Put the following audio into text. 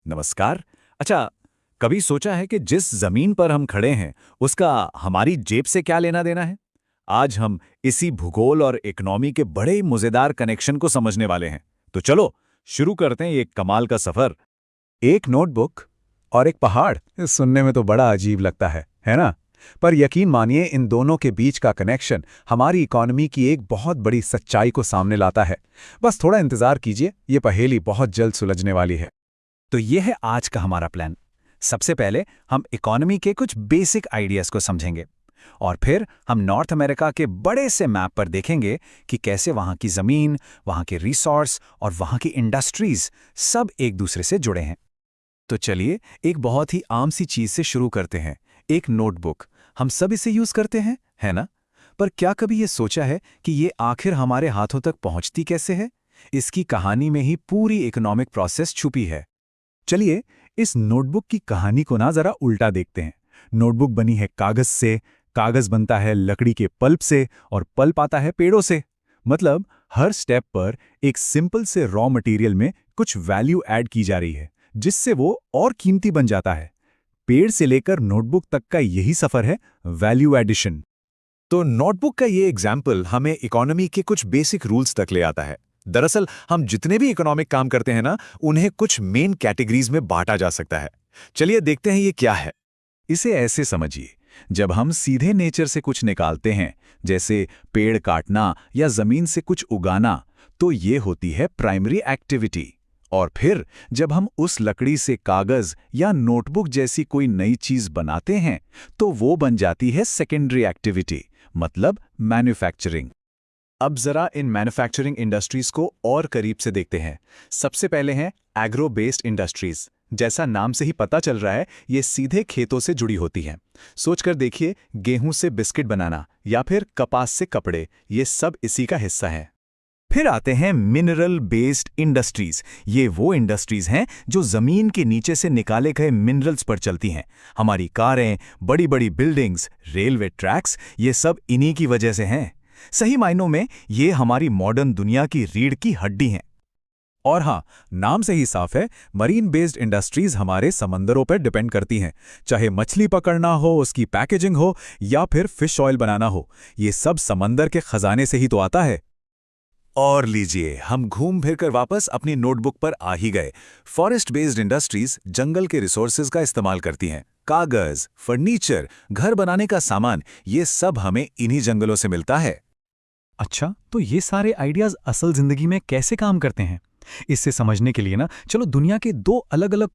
नमस्कार। अच्छा, कभी सोचा है कि जिस जमीन पर हम खड़े हैं, उसका हमारी जेब से क्या लेना देना है? आज हम इसी भूगोल और इकोनॉमी के बड़े ही मजेदार कनेक्शन को समझने वाले हैं। तो चलो शुरू करते हैं ये कमाल का सफर। एक नोटबुक और एक पहाड़, ये सुनने में तो बड़ा अजीब लगता है ना? पर यकीन मानिए, इन दोनों के बीच का कनेक्शन हमारी इकोनॉमी की एक बहुत बड़ी सच्चाई को सामने लाता है। बस थोड़ा इंतजार कीजिए, ये पहेली बहुत जल्द सुलझने वाली है। तो ये है आज का हमारा प्लान। सबसे पहले हम इकोनॉमी के कुछ बेसिक आइडियाज को समझेंगे और फिर हम नॉर्थ अमेरिका के बड़े से मैप पर देखेंगे कि कैसे वहाँ की ज़मीन, वहाँ के रिसोर्स और वहाँ की इंडस्ट्रीज सब एक दूसरे से जुड़े हैं। तो चलिए एक बहुत ही आम सी चीज़ से शुरू करते हैं। एक नोटबुक, हम सब इसे यूज़ करते हैं, है ना? पर क्या कभी ये सोचा है कि ये आखिर हमारे हाथों तक पहुँचती कैसे है? इसकी कहानी में ही पूरी इकोनॉमिक प्रोसेस छुपी है। चलिए इस नोटबुक की कहानी को ना जरा उल्टा देखते हैं। नोटबुक बनी है कागज से, कागज बनता है लकड़ी के पल्प से और पल्प आता है पेड़ों से। मतलब हर स्टेप पर एक सिंपल से रॉ मटेरियल में कुछ वैल्यू ऐड की जा रही है, जिससे वो और कीमती बन जाता है। पेड़ से लेकर नोटबुक तक का यही सफर है, वैल्यू एडिशन। तो नोटबुक का ये एग्जाम्पल हमें इकोनॉमी के कुछ बेसिक रूल्स तक ले आता है। दरअसल हम जितने भी इकोनॉमिक काम करते हैं ना, उन्हें कुछ मेन कैटेगरीज में बांटा जा सकता है। चलिए देखते हैं ये क्या है। इसे ऐसे समझिए, जब हम सीधे नेचर से कुछ निकालते हैं, जैसे पेड़ काटना या जमीन से कुछ उगाना, तो ये होती है प्राइमरी एक्टिविटी। और फिर जब हम उस लकड़ी से कागज या नोटबुक जैसी कोई नई चीज बनाते हैं, तो वो बन जाती है सेकेंडरी एक्टिविटी, मतलब मैन्युफैक्चरिंग। अब जरा इन मैन्युफैक्चरिंग इंडस्ट्रीज को और करीब से देखते हैं। सबसे पहले हैं एग्रो बेस्ड इंडस्ट्रीज। जैसा नाम से ही पता चल रहा है, ये सीधे खेतों से जुड़ी होती हैं। सोचकर देखिए, गेहूं से बिस्किट बनाना या फिर कपास से कपड़े, ये सब इसी का हिस्सा है। फिर आते हैं मिनरल बेस्ड इंडस्ट्रीज। ये वो इंडस्ट्रीज हैं जो जमीन के नीचे से निकाले गए मिनरल्स पर चलती हैं। हमारी कारें, बड़ी बड़ी बिल्डिंग्स, रेलवे ट्रैक्स, ये सब इन्हीं की वजह से हैं। सही मायनों में ये हमारी मॉडर्न दुनिया की रीढ़ की हड्डी हैं। और हाँ, नाम से ही साफ है, मरीन बेस्ड इंडस्ट्रीज हमारे समंदरों पर डिपेंड करती हैं। चाहे मछली पकड़ना हो, उसकी पैकेजिंग हो या फिर फिश ऑयल बनाना हो, ये सब समंदर के खजाने से ही तो आता है। और लीजिए, हम घूम फिर कर वापस अपनी नोटबुक पर आ ही गए। फॉरेस्ट बेस्ड इंडस्ट्रीज जंगल के रिसोर्सेज का इस्तेमाल करती हैं। कागज, फर्नीचर, घर बनाने का सामान, ये सब हमें इन्हीं जंगलों से मिलता है। अच्छा, तो ये सारे आइडियाज असल जिंदगी में कैसे काम करते हैं? इससे समझने के लिए ना, चलो दुनिया के दो अलग अलग